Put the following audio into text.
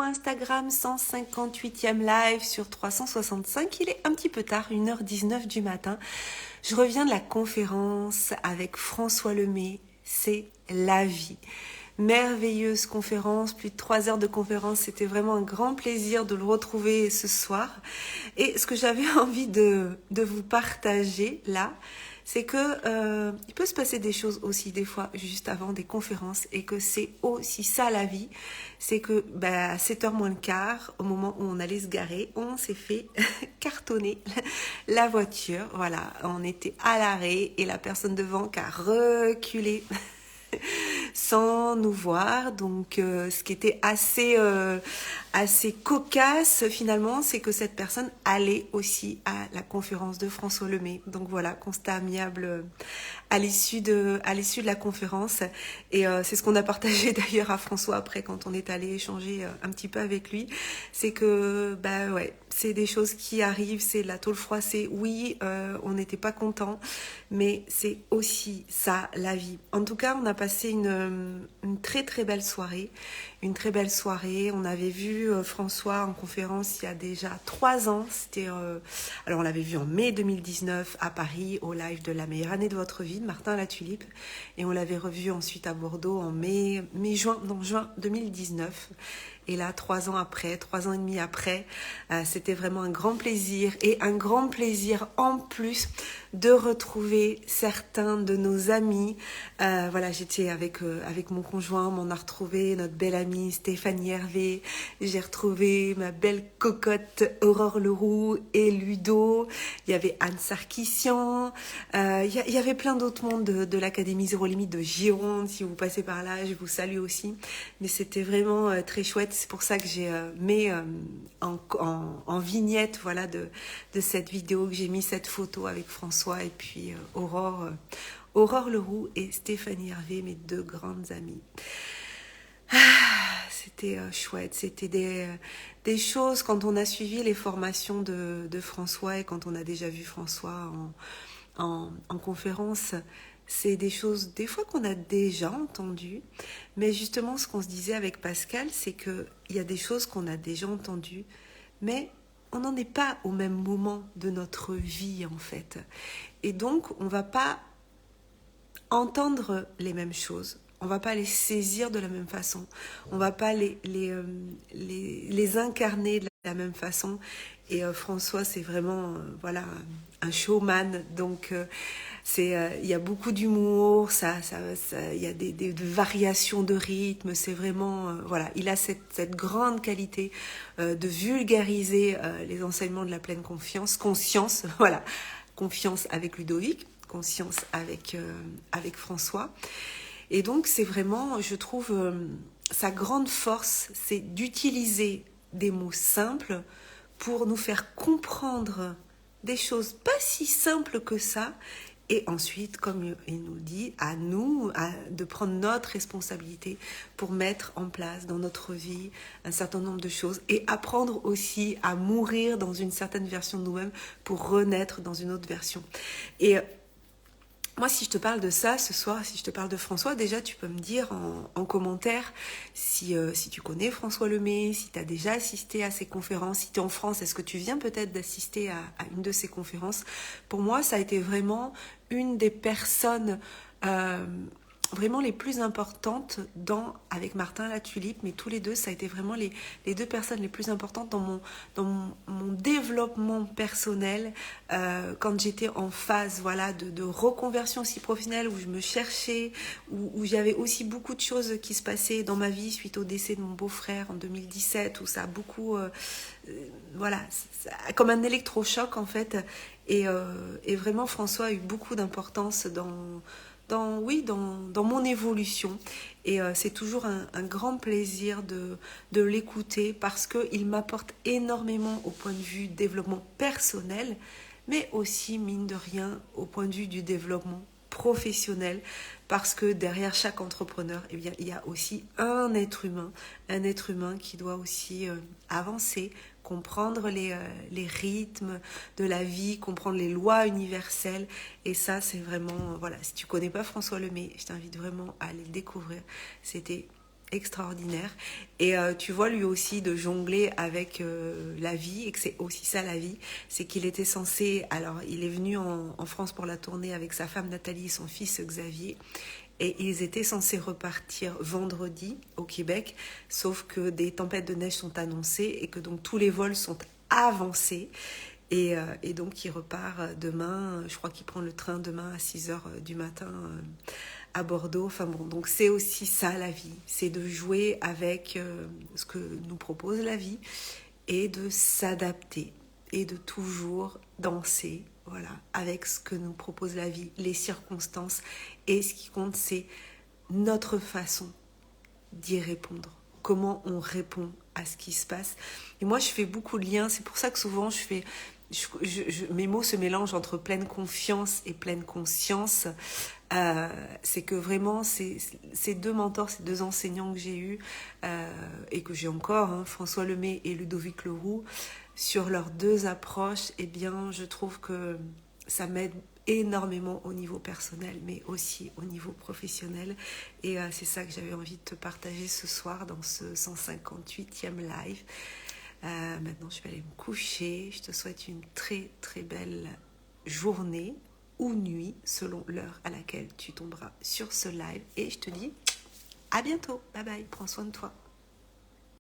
Instagram, 158e live sur 365. Il est un petit peu tard, 1h19 du matin. Je reviens de la conférence avec François Lemay. C'est la vie. Merveilleuse conférence, plus de 3 heures de conférence. C'était vraiment un grand plaisir de le retrouver ce soir. Et ce que j'avais envie de vous partager là, c'est que il peut se passer des choses aussi des fois juste avant des conférences et que c'est aussi ça la vie. C'est que à 7h moins le quart, au moment où on allait se garer, on s'est fait cartonner la voiture. Voilà, on était à l'arrêt et la personne devant qui a reculé sans nous voir. Donc ce qui était assez cocasse finalement, c'est que cette personne allait aussi à la conférence de François Lemay. Donc voilà, constat amiable à l'issue de la conférence. Et c'est ce qu'on a partagé d'ailleurs à François après quand on est allé échanger un petit peu avec lui. C'est que ouais, c'est des choses qui arrivent, c'est de la tôle froissée. Oui, on n'était pas content, mais c'est aussi ça la vie. En tout cas, on a passé une très très belle soirée. Une très belle soirée. On avait vu François en conférence il y a déjà 3 ans. C'était, alors on l'avait vu en mai 2019 à Paris au live de la meilleure année de votre vie de Martin Latulipe. Et on l'avait revu ensuite à Bordeaux en juin 2019. Et là, 3 ans après, 3 ans et demi après, c'était vraiment un grand plaisir. Et un grand plaisir en plus de retrouver certains de nos amis. Voilà, j'étais avec mon conjoint, on a retrouvé notre belle amie Stéphanie Hervé. J'ai retrouvé ma belle cocotte Aurore Leroux et Ludo. Il y avait Anne Sarkissian. Il y avait plein d'autres mondes de l'Académie Zéro Limite de Gironde. Si vous passez par là, je vous salue aussi. Mais c'était vraiment très chouette. C'est pour ça que j'ai mis en vignette voilà, de cette vidéo que j'ai mis cette photo avec François et puis Aurore Leroux et Stéphanie Hervé, mes 2 grandes amies. C'était chouette, c'était des choses quand on a suivi les formations de François et quand on a déjà vu François en conférence, c'est des choses des fois qu'on a déjà entendues, mais justement ce qu'on se disait avec Pascal, c'est qu'il y a des choses qu'on a déjà entendues, mais on n'en est pas au même moment de notre vie en fait. Et donc on ne va pas entendre les mêmes choses. On va pas les saisir de la même façon. On va pas les incarner de la même façon. Et François, c'est vraiment voilà un showman. Donc il y a beaucoup d'humour. Il y a des variations de rythme. C'est vraiment voilà. Il a cette grande qualité de vulgariser les enseignements de la pleine conscience. Voilà, confiance avec Ludovic. Conscience avec François. Et donc, c'est vraiment, je trouve, sa grande force, c'est d'utiliser des mots simples pour nous faire comprendre des choses pas si simples que ça. Et ensuite, comme il nous dit, à nous de prendre notre responsabilité pour mettre en place dans notre vie un certain nombre de choses et apprendre aussi à mourir dans une certaine version de nous-mêmes pour renaître dans une autre version. Et moi, si je te parle de ça ce soir, si je te parle de François, déjà, tu peux me dire en commentaire si tu connais François Lemay, si tu as déjà assisté à ses conférences, si tu es en France, est-ce que tu viens peut-être d'assister à une de ses conférences. Pour moi, ça a été vraiment une des personnes vraiment les plus importantes avec Martin Latulipe, mais tous les deux, ça a été vraiment les 2 personnes les plus importantes dans mon développement personnel quand j'étais en phase voilà, de reconversion aussi professionnelle, où je me cherchais, où j'avais aussi beaucoup de choses qui se passaient dans ma vie suite au décès de mon beau-frère en 2017, où ça a beaucoup, voilà, comme un électrochoc en fait, et vraiment François a eu beaucoup d'importance dans mon évolution. Et c'est toujours un grand plaisir de l'écouter parce qu'il m'apporte énormément au point de vue développement personnel, mais aussi, mine de rien, au point de vue du développement professionnel, parce que derrière chaque entrepreneur, eh bien, il y a aussi un être humain qui doit aussi avancer, comprendre les rythmes de la vie, comprendre les lois universelles. Et ça, c'est vraiment, voilà, si tu connais pas François Lemay, je t'invite vraiment à aller le découvrir. C'était extraordinaire. Et tu vois, lui aussi, de jongler avec la vie, et que c'est aussi ça la vie, c'est qu'il était censé... Alors, il est venu en France pour la tournée avec sa femme Nathalie et son fils Xavier, et ils étaient censés repartir vendredi au Québec, sauf que des tempêtes de neige sont annoncées et que donc tous les vols sont avancés. Et donc il repart demain, je crois qu'il prend le train demain à 6 heures du matin à Bordeaux. Enfin bon, donc c'est aussi ça la vie, c'est de jouer avec ce que nous propose la vie et de s'adapter et de toujours danser, voilà, avec ce que nous propose la vie, les circonstances. Et ce qui compte, c'est notre façon d'y répondre. Comment on répond à ce qui se passe. Et moi, je fais beaucoup de liens. C'est pour ça que souvent, mes mots se mélangent entre pleine confiance et pleine conscience. C'est que vraiment, ces deux mentors, ces deux enseignants que j'ai eus et que j'ai encore, hein, François Lemay et Ludovic Leroux, sur leurs deux approches, eh bien, je trouve que ça m'aide énormément au niveau personnel, mais aussi au niveau professionnel. Et c'est ça que j'avais envie de te partager ce soir dans ce 158e live. Maintenant, je vais aller me coucher. Je te souhaite une très, très belle journée ou nuit, selon l'heure à laquelle tu tomberas sur ce live. Et je te dis à bientôt. Bye bye. Prends soin de toi.